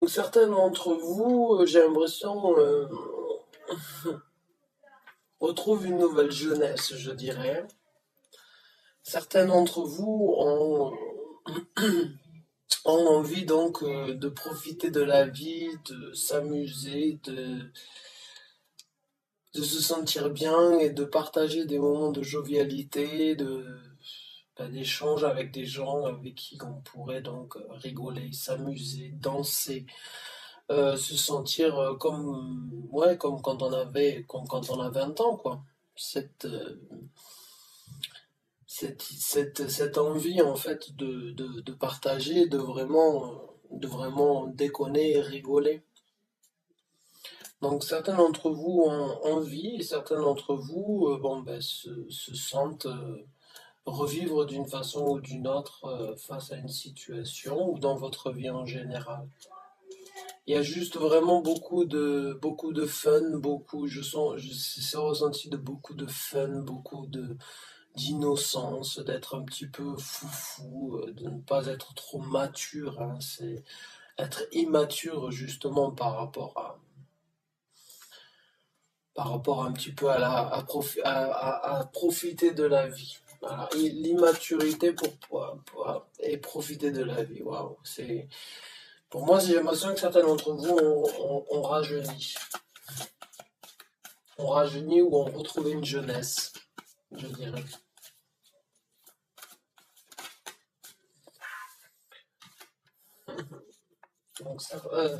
certains d'entre vous, j'ai l'impression, retrouvent une nouvelle jeunesse, je dirais. Certains d'entre vous ont envie donc de profiter de la vie, de s'amuser, de se sentir bien et de partager des moments de jovialité, d'échange avec des gens avec qui on pourrait donc rigoler, s'amuser, danser, se sentir comme comme quand on a 20 ans, quoi. Cette, euh, cette envie en fait de partager, de vraiment déconner et rigoler. Donc certains d'entre vous ont envie et certains d'entre vous se sentent revivre d'une façon ou d'une autre face à une situation ou dans votre vie en général. Il y a juste vraiment beaucoup de fun, c'est ressenti de beaucoup de fun, beaucoup de d'innocence, d'être un petit peu foufou, de ne pas être trop mature, hein, c'est être immature justement par rapport un petit peu à profiter de la vie. Voilà. L'immaturité et profiter de la vie. Waouh, pour moi, j'ai l'impression que certains d'entre vous ont rajeuni. Ont rajeuni ou ont retrouvé une jeunesse, je dirais. Donc, certains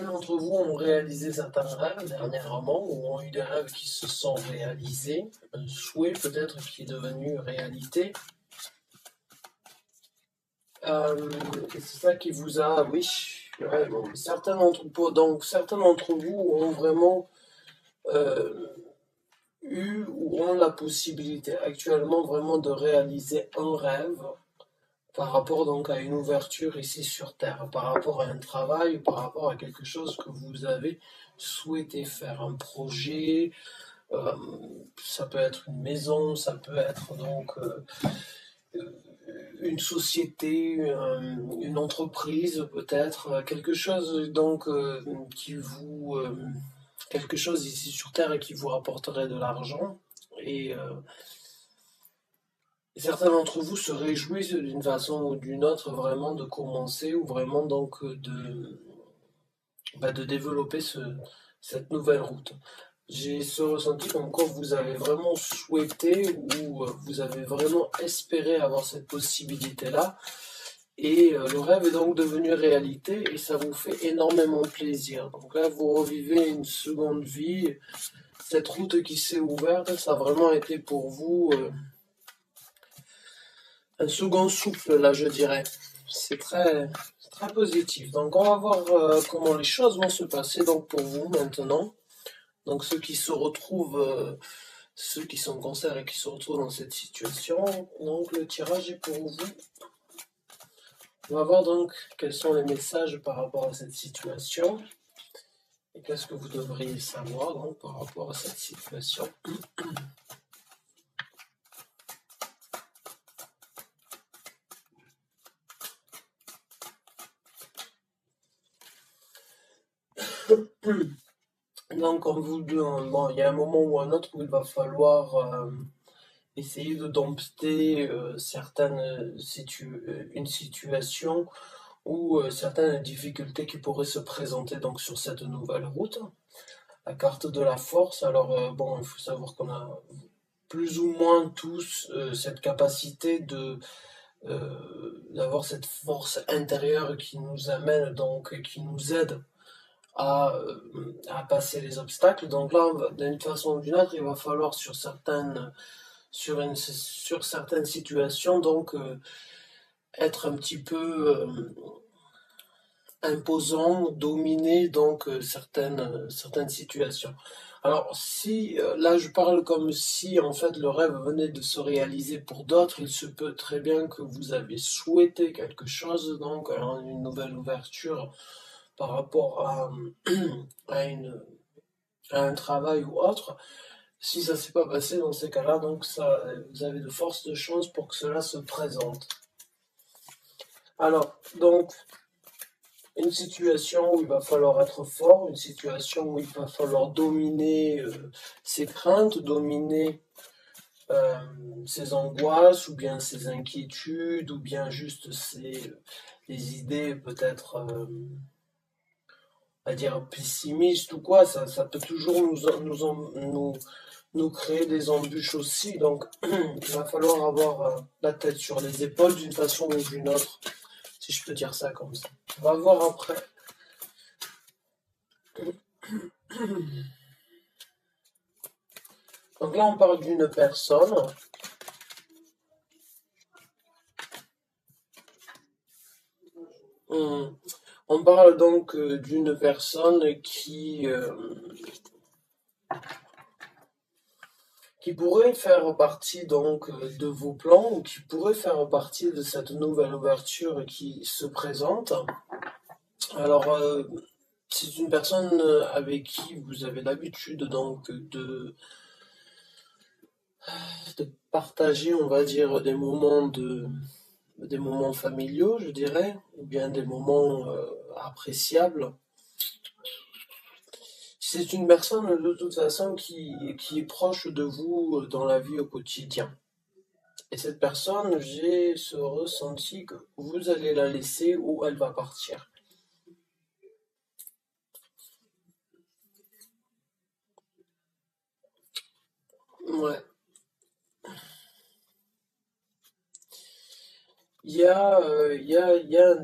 d'entre vous ont réalisé certains rêves dernièrement ou ont eu des rêves qui se sont réalisés, un souhait peut-être qui est devenu réalité. Et c'est ça qui vous a, oui, ouais, bon, certains d'entre vous ont vraiment euh, eu ou ont la possibilité actuellement vraiment de réaliser un rêve par rapport donc à une ouverture ici sur Terre, par rapport à un travail, par rapport à quelque chose que vous avez souhaité faire, un projet, euh, ça peut être une maison, ça peut être donc une société, une entreprise peut-être, quelque chose donc quelque chose ici sur Terre et qui vous rapporterait de l'argent. Et certains d'entre vous se réjouissent d'une façon ou d'une autre vraiment de commencer ou vraiment donc de développer cette nouvelle route. J'ai ce ressenti comme quoi vous avez vraiment souhaité ou vous avez vraiment espéré avoir cette possibilité-là. Et le rêve est donc devenu réalité et ça vous fait énormément plaisir. Donc là, vous revivez une seconde vie. Cette route qui s'est ouverte, ça a vraiment été pour vous un second souffle, là, je dirais. C'est très positif. Donc on va voir comment les choses vont se passer donc pour vous maintenant. Donc ceux qui sont cancers et qui se retrouvent dans cette situation, donc le tirage est pour vous. On va voir donc quels sont les messages par rapport à cette situation et qu'est-ce que vous devriez savoir donc par rapport à cette situation. Donc comme vous deux, bon, il y a un moment ou un autre où il va falloir essayer de dompter une situation ou certaines difficultés qui pourraient se présenter donc sur cette nouvelle route. La carte de la force, alors bon, il faut savoir qu'on a plus ou moins tous cette capacité d'avoir cette force intérieure qui nous amène donc, qui nous aide à passer les obstacles. Donc là, d'une façon ou d'une autre, il va falloir sur certaines situations, donc être un petit peu imposant, dominer donc certaines situations. Alors si là je parle comme si en fait le rêve venait de se réaliser pour d'autres, il se peut très bien que vous avez souhaité quelque chose, donc une nouvelle ouverture par rapport à, une, à un travail ou autre. Si ça s'est pas passé dans ces cas-là, donc ça, vous avez de fortes chances pour que cela se présente. Alors, donc, une situation où il va falloir être fort, une situation où il va falloir dominer ses craintes, dominer euh, ses angoisses, ou bien ses inquiétudes, ou bien juste les idées peut-être, à dire pessimistes ou quoi, ça peut toujours nous créer des embûches aussi. Donc, il va falloir avoir la tête sur les épaules d'une façon ou d'une autre, si je peux dire ça comme ça. On va voir après. Donc là, on parle d'une personne. Hum, On parle donc d'une personne qui pourrait faire partie donc de vos plans ou qui pourrait faire partie de cette nouvelle ouverture qui se présente. Alors, c'est une personne avec qui vous avez l'habitude donc de partager, on va dire, des moments familiaux, je dirais, ou bien des moments appréciables. C'est une personne de toute façon qui est proche de vous dans la vie au quotidien. Et cette personne, j'ai ce ressenti que vous allez la laisser ou elle va partir. Ouais. Il y a il y a un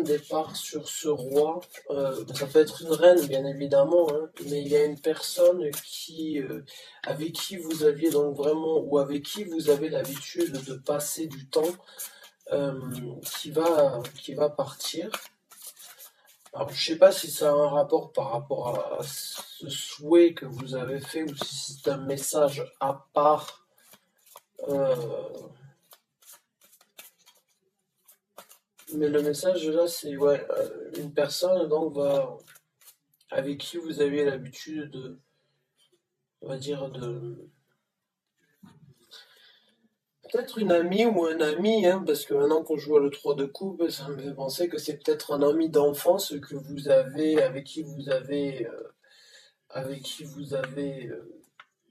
départ sur ce roi. Ça peut être une reine, bien évidemment, hein, mais il y a une personne avec qui vous aviez donc vraiment, ou avec qui vous avez l'habitude de passer du temps, euh, qui va partir. Alors, je sais pas si ça a un rapport par rapport à ce souhait que vous avez fait ou si c'est un message à part. euh, mais le message là, c'est ouais, une personne donc avec qui vous aviez l'habitude on va dire peut-être une amie ou un ami, hein, parce que maintenant qu'on joue à le 3 de coupe, ça me fait penser que c'est peut-être un ami d'enfance que vous avez, avec qui vous avez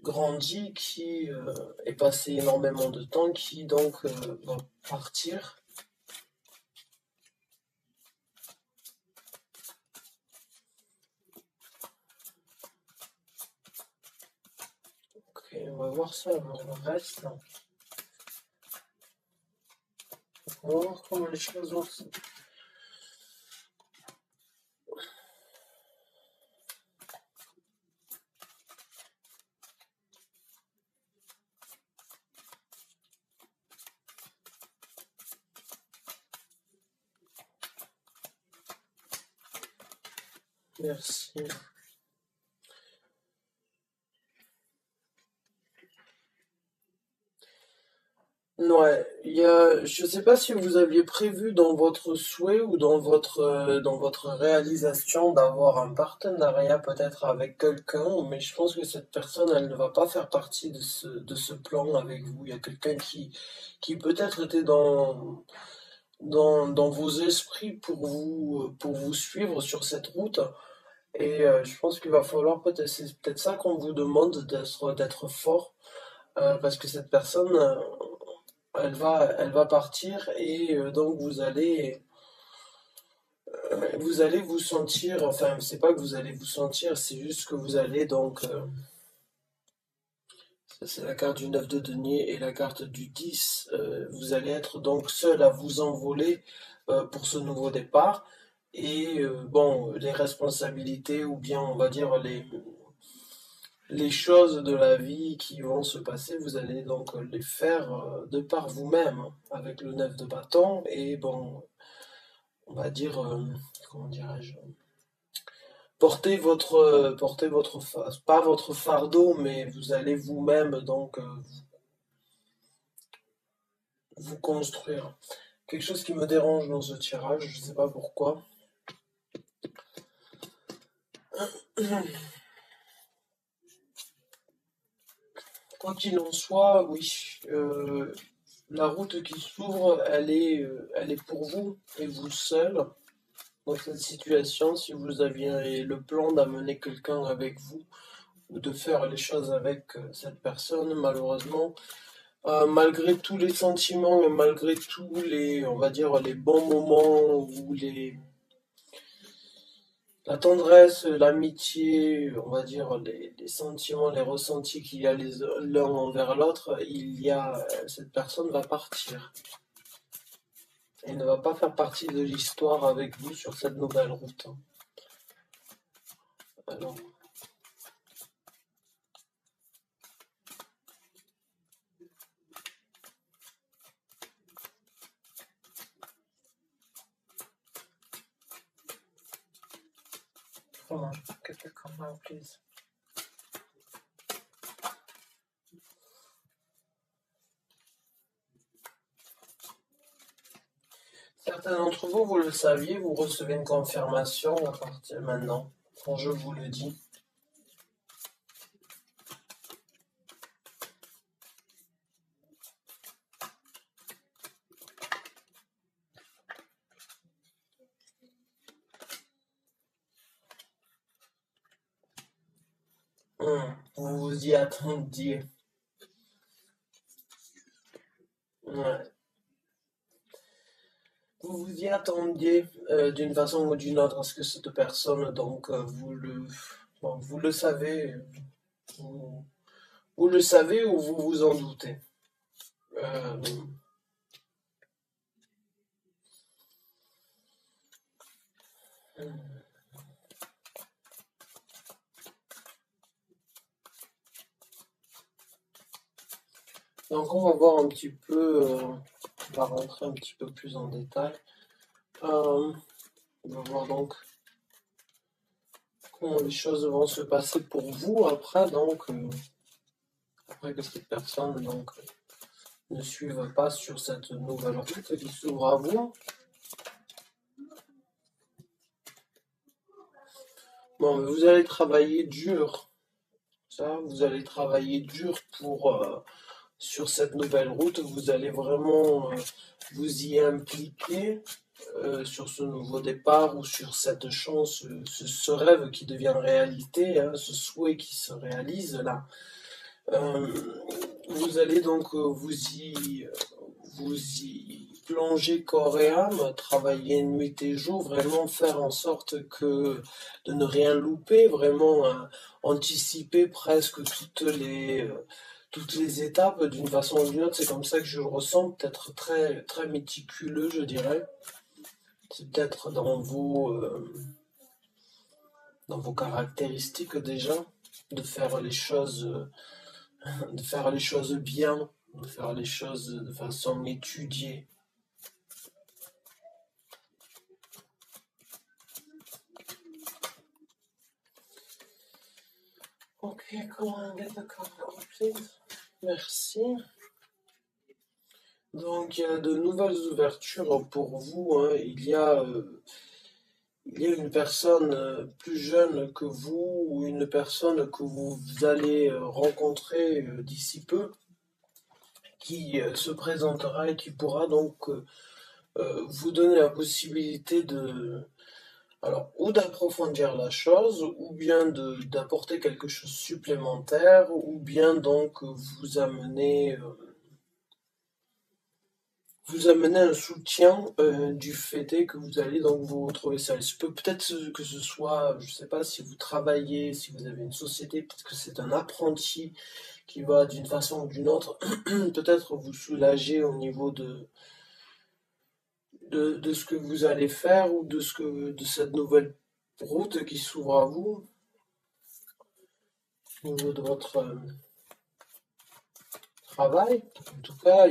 grandi, qui est passé énormément de temps, qui donc va partir. Ok, on va voir ça dans le reste. On va voir comment les choses vont se... Merci. Ouais, je sais pas si vous aviez prévu dans votre souhait ou dans votre réalisation d'avoir un partenariat peut-être avec quelqu'un, mais je pense que cette personne, elle ne va pas faire partie de ce plan avec vous. Il y a quelqu'un qui peut-être était dans vos esprits pour vous suivre sur cette route. Et je pense qu'il va falloir peut-être, c'est peut-être ça qu'on vous demande d'être fort, parce que cette personne, elle va partir et donc vous allez vous sentir, enfin, c'est pas que vous allez vous sentir, c'est juste que vous allez donc, ça c'est la carte du 9 de denier et la carte du 10, vous allez être donc seul à vous envoler pour ce nouveau départ. Et bon, les responsabilités ou bien on va dire les choses de la vie qui vont se passer, vous allez donc les faire de par vous-même, hein, avec le 9 de bâton. Et bon, on va dire, comment dirais-je, portez votre, pas votre fardeau, mais vous allez vous-même donc vous construire. Quelque chose qui me dérange dans ce tirage, je ne sais pas pourquoi. Quoi qu'il en soit, oui, La route qui s'ouvre, elle est pour vous et vous seul. Dans cette situation, si vous aviez le plan d'amener quelqu'un avec vous ou de faire les choses avec cette personne, malheureusement, malgré tous les sentiments et malgré tous les, on va dire, les bons moments ou la tendresse, l'amitié, on va dire, les sentiments, les ressentis qu'il y a l'un envers l'autre, cette personne va partir. Elle ne va pas faire partie de l'histoire avec vous sur cette nouvelle route. Alors, come on, get the camera, please. Certains d'entre vous, vous le saviez, vous recevez une confirmation à partir de maintenant, quand je vous le dis. Vous vous y attendiez. Ouais. Vous vous y attendiez d'une façon ou d'une autre à ce que cette personne, donc bon, vous le savez, vous, vous le savez ou vous vous en doutez. Euh, donc on va voir un petit peu, on va rentrer un petit peu plus en détail. On va voir donc comment les choses vont se passer pour vous après, donc après que cette personne ne suive pas sur cette nouvelle route qui s'ouvre à vous. Bon, mais vous allez travailler dur. Ça, vous allez travailler dur sur cette nouvelle route. Vous allez vraiment vous y impliquer sur ce nouveau départ ou sur cette chance, ce rêve qui devient réalité, hein, ce souhait qui se réalise là. Euh, Vous allez donc vous y plonger corps et âme, travailler nuit et jour, vraiment faire en sorte que de ne rien louper, vraiment anticiper presque toutes les étapes d'une façon ou d'une autre. C'est comme ça que je le ressens, peut-être très, très méticuleux, je dirais. C'est peut-être dans vos caractéristiques déjà, de faire les choses de faire les choses bien, de faire les choses de façon étudiée. Ok, comment get the cover, please. Merci. Donc, il y a de nouvelles ouvertures pour vous, hein. Il y a une personne plus jeune que vous ou une personne que vous allez rencontrer d'ici peu qui se présentera et qui pourra donc vous donner la possibilité alors, ou d'approfondir la chose, ou bien d'apporter quelque chose de supplémentaire, ou bien donc vous amener un soutien du fait est que vous allez donc vous retrouver seul. Peut-être que ce soit, je ne sais pas si vous travaillez, si vous avez une société, peut-être que c'est un apprenti qui va d'une façon ou d'une autre peut-être vous soulager au niveau de ce que vous allez faire ou de cette nouvelle route qui s'ouvre à vous au niveau de votre travail. En tout cas,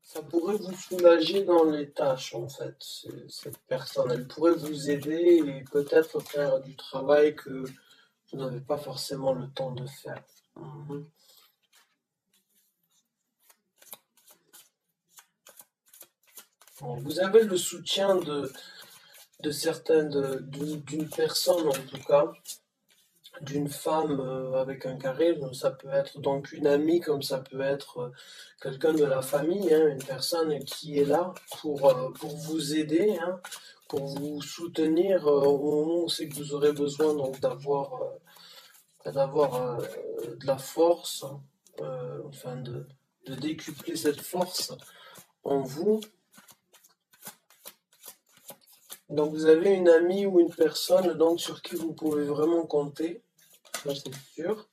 ça pourrait vous soulager dans les tâches en fait. Cette personne, elle pourrait vous aider et peut-être faire du travail que vous n'avez pas forcément le temps de faire. Mhm. Bon, vous avez le soutien d'une personne en tout cas d'une femme avec un charisme, ça peut être donc une amie, comme ça peut être quelqu'un de la famille, hein, une personne qui est là pour vous aider, hein, pour vous soutenir au moment où c'est que vous aurez besoin donc d'avoir de la force, enfin de décupler cette force en vous. Donc vous avez une amie ou une personne donc sur qui vous pouvez vraiment compter, ça c'est sûr.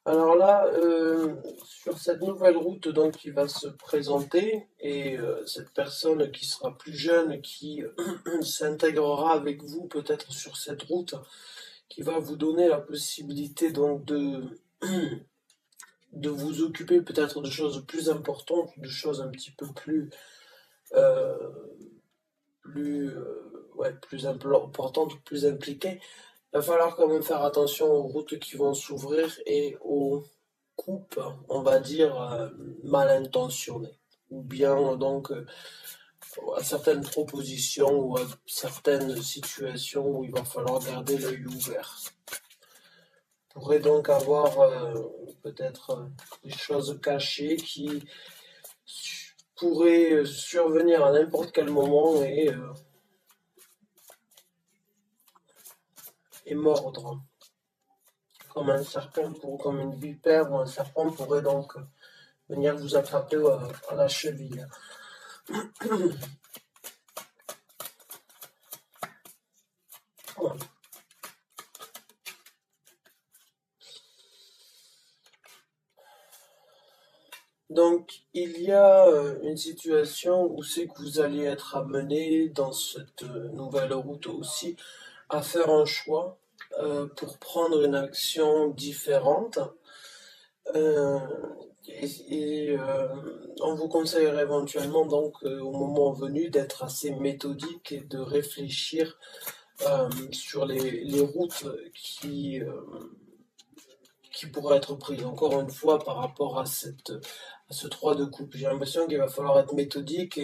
Alors là, sur cette nouvelle route donc qui va se présenter et cette personne qui sera plus jeune, qui s'intégrera avec vous peut-être sur cette route, qui va vous donner la possibilité donc de vous occuper peut-être de choses plus importantes, de choses un petit peu euh, plus importantes, plus impliquées. Il va falloir quand même faire attention aux routes qui vont s'ouvrir et aux coupes, on va dire, mal intentionnées. Ou bien donc à certaines propositions ou à certaines situations où il va falloir garder l'œil ouvert. On pourrait donc avoir peut-être des choses cachées qui pourraient survenir à n'importe quel moment et mordre. Comme un serpent comme une vipère ou un serpent pourrait donc venir vous attraper à la cheville. Voilà. Donc, il y a une situation où c'est que vous allez être amené dans cette nouvelle route aussi à faire un choix pour prendre une action différente. Euh, on vous conseillerait éventuellement donc au moment venu d'être assez méthodique et de réfléchir sur les routes qui pourraient être prises. Encore une fois, par rapport à ce 3 de coupe, j'ai l'impression qu'il va falloir être méthodique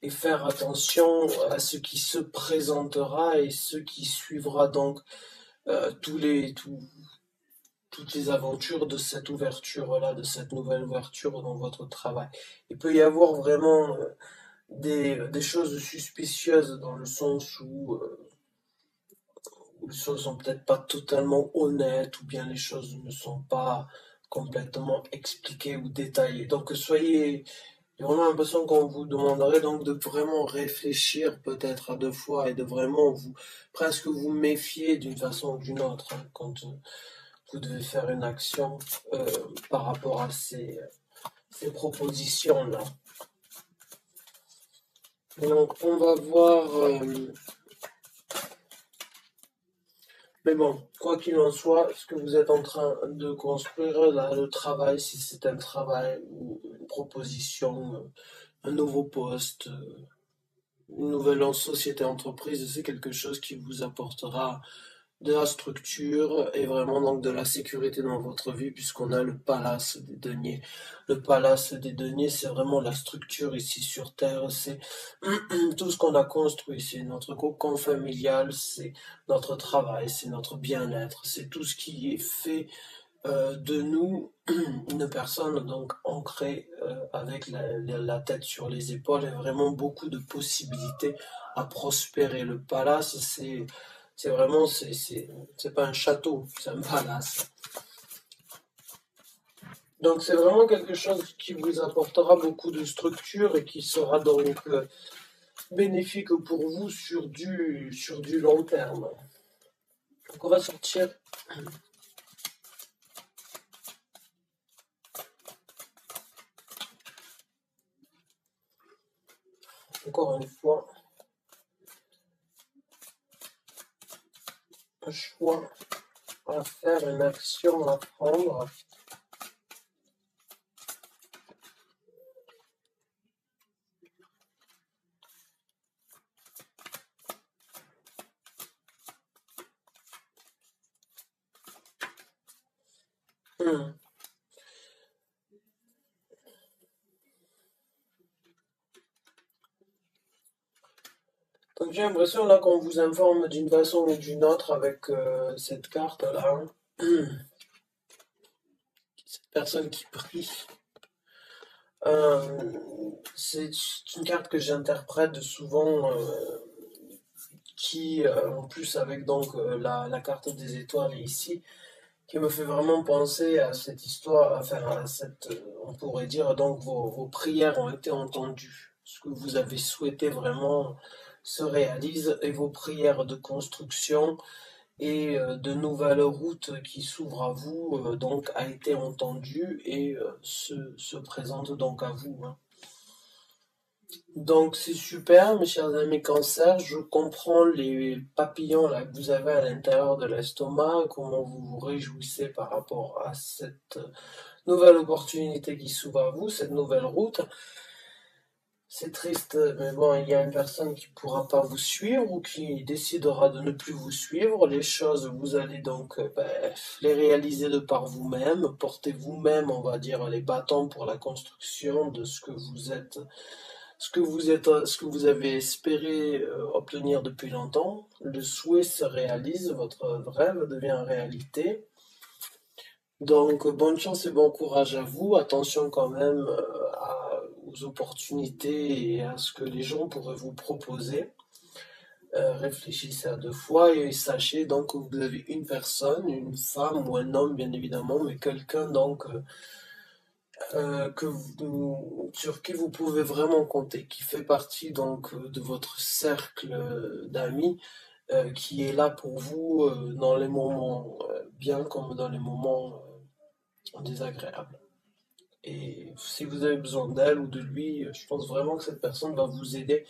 et faire attention à ce qui se présentera et ce qui suivra donc toutes les aventures de cette ouverture-là, de cette nouvelle ouverture dans votre travail. Il peut y avoir vraiment des choses suspicieuses dans le sens où les choses sont peut-être pas totalement honnêtes ou bien les choses ne sont pas complètement expliquées ou détaillées. Donc soyez, j'ai vraiment l'impression qu'on vous demanderait donc de vraiment réfléchir peut-être à deux fois et de vraiment presque vous méfier d'une façon ou d'une autre hein, quand vous devez faire une action euh, par rapport à ces propositions-là. Donc on va voir, mais bon, quoi qu'il en soit, ce que vous êtes en train de construire là, le travail, si c'est un travail ou une proposition, un nouveau poste, une nouvelle société entreprise, c'est quelque chose qui vous apportera de la structure et vraiment donc de la sécurité dans votre vie puisqu'on a le palace des deniers. Le palace des deniers, c'est vraiment la structure ici sur Terre, c'est tout ce qu'on a construit, c'est notre cocon familial, c'est notre travail, c'est notre bien-être, c'est tout ce qui est fait de nous une personne donc ancrée avec la tête sur les épaules et vraiment beaucoup de possibilités à prospérer. Le palace, c'est vraiment, c'est pas un château, c'est un palace. Donc c'est vraiment quelque chose qui vous apportera beaucoup de structure et qui sera donc bénéfique pour vous sur du long terme. Donc on va sortir encore une fois un choix à faire, une action à prendre. Hmm. Donc j'ai l'impression là qu'on vous informe d'une façon ou d'une autre avec cette carte-là. Cette personne qui prie. Euh, c'est une carte que j'interprète souvent, qui, en plus avec donc la carte des étoiles ici, qui me fait vraiment penser à cette histoire, enfin à cette, on pourrait dire donc vos prières ont été entendues. Ce que vous avez souhaité vraiment se réalise et vos prières de construction et de nouvelles routes qui s'ouvrent à vous donc a été entendue et se présente donc à vous, hein. Donc c'est super, mes chers amis Cancer. Je comprends les papillons là que vous avez à l'intérieur de l'estomac, comment vous vous réjouissez par rapport à cette nouvelle opportunité qui s'ouvre à vous, cette nouvelle route. C'est triste, mais bon, il y a une personne qui ne pourra pas vous suivre ou qui décidera de ne plus vous suivre. Les choses, vous allez donc les réaliser de par vous-même, porter vous-même, on va dire, les bâtons pour la construction de ce que vous êtes, ce que vous avez espéré obtenir depuis longtemps. Le souhait se réalise, votre rêve devient réalité. Donc, bonne chance et bon courage à vous. Attention quand même aux opportunités et à ce que les gens pourraient vous proposer. Réfléchissez à deux fois et sachez donc que vous avez une personne, une femme ou un homme bien évidemment, mais quelqu'un donc sur qui vous pouvez vraiment compter, qui fait partie donc de votre cercle d'amis, qui est là pour vous dans les moments bien comme dans les moments désagréables. Et si vous avez besoin d'elle ou de lui, je pense vraiment que cette personne va vous aider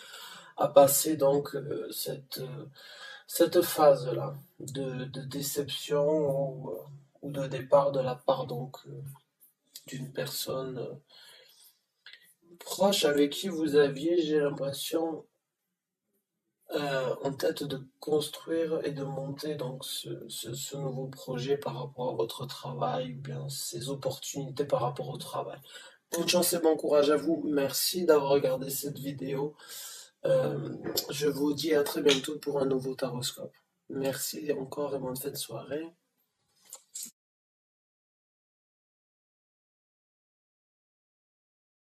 à passer donc cette phase-là de déception ou de départ de la part donc d'une personne proche avec qui vous aviez, j'ai l'impression, en tête de construire et de monter donc ce nouveau projet par rapport à votre travail ou bien ces opportunités par rapport au travail. Bonne chance et bon courage à vous. Merci d'avoir regardé cette vidéo. Je vous dis à très bientôt pour un nouveau taroscope. Merci encore et bonne fin de soirée.